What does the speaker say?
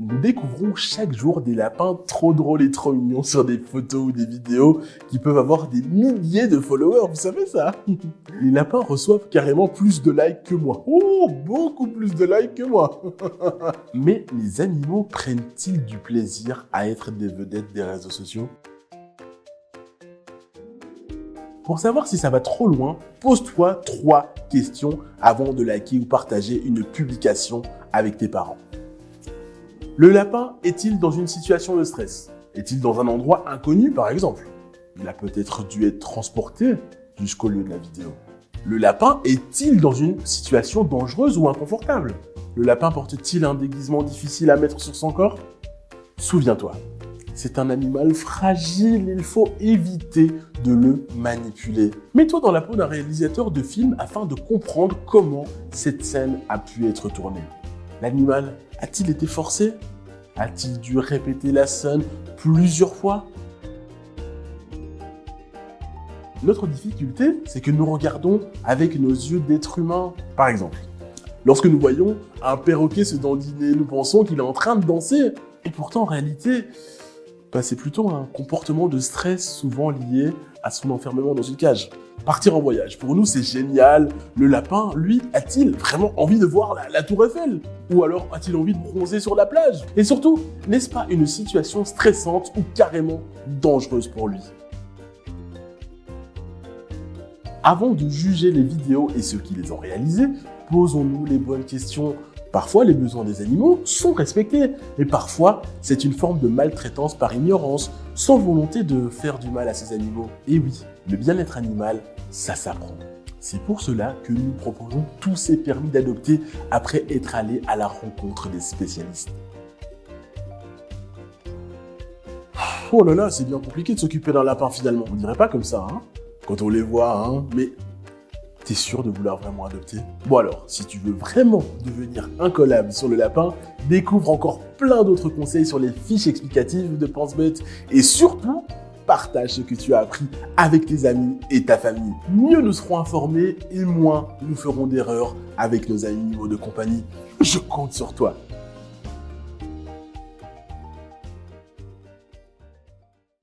Nous découvrons chaque jour des lapins trop drôles et trop mignons sur des photos ou des vidéos qui peuvent avoir des milliers de followers, vous savez ça? Les lapins reçoivent carrément plus de likes que moi. Oh, beaucoup plus de likes que moi. Mais les animaux prennent-ils du plaisir à être des vedettes des réseaux sociaux? Pour savoir si ça va trop loin, pose-toi 3 questions avant de liker ou partager une publication avec tes parents. Le lapin est-il dans une situation de stress? Est-il dans un endroit inconnu, par exemple? Il a peut-être dû être transporté jusqu'au lieu de la vidéo. Le lapin est-il dans une situation dangereuse ou inconfortable? Le lapin porte-t-il un déguisement difficile à mettre sur son corps? Souviens-toi, c'est un animal fragile, il faut éviter de le manipuler. Mets-toi dans la peau d'un réalisateur de film afin de comprendre comment cette scène a pu être tournée. L'animal a-t-il été forcé? A-t-il dû répéter la scène plusieurs fois? Notre difficulté, c'est que nous regardons avec nos yeux d'être humain. Par exemple, lorsque nous voyons un perroquet se dandiner, nous pensons qu'il est en train de danser. Et pourtant, en réalité, c'est plutôt un comportement de stress souvent lié à son enfermement dans une cage. Partir en voyage, pour nous, c'est génial. Le lapin, lui, a-t-il vraiment envie de voir la Tour Eiffel? Ou alors a-t-il envie de bronzer sur la plage? Et surtout, n'est-ce pas une situation stressante ou carrément dangereuse pour lui? Avant de juger les vidéos et ceux qui les ont réalisées, posons-nous les bonnes questions. Parfois, les besoins des animaux sont respectés, et parfois, c'est une forme de maltraitance par ignorance, sans volonté de faire du mal à ces animaux. Et oui, le bien-être animal, ça s'apprend. C'est pour cela que nous proposons tous ces permis d'adopter après être allés à la rencontre des spécialistes. Oh là là, c'est bien compliqué de s'occuper d'un lapin finalement. On dirait pas comme ça, hein, quand on les voit, hein, mais t'es sûr de vouloir vraiment adopter? Bon alors, si tu veux vraiment devenir incollable sur le lapin, découvre encore plein d'autres conseils sur les fiches explicatives de PenseBête et surtout, partage ce que tu as appris avec tes amis et ta famille. Mieux nous serons informés et moins nous ferons d'erreurs avec nos animaux de compagnie. Je compte sur toi.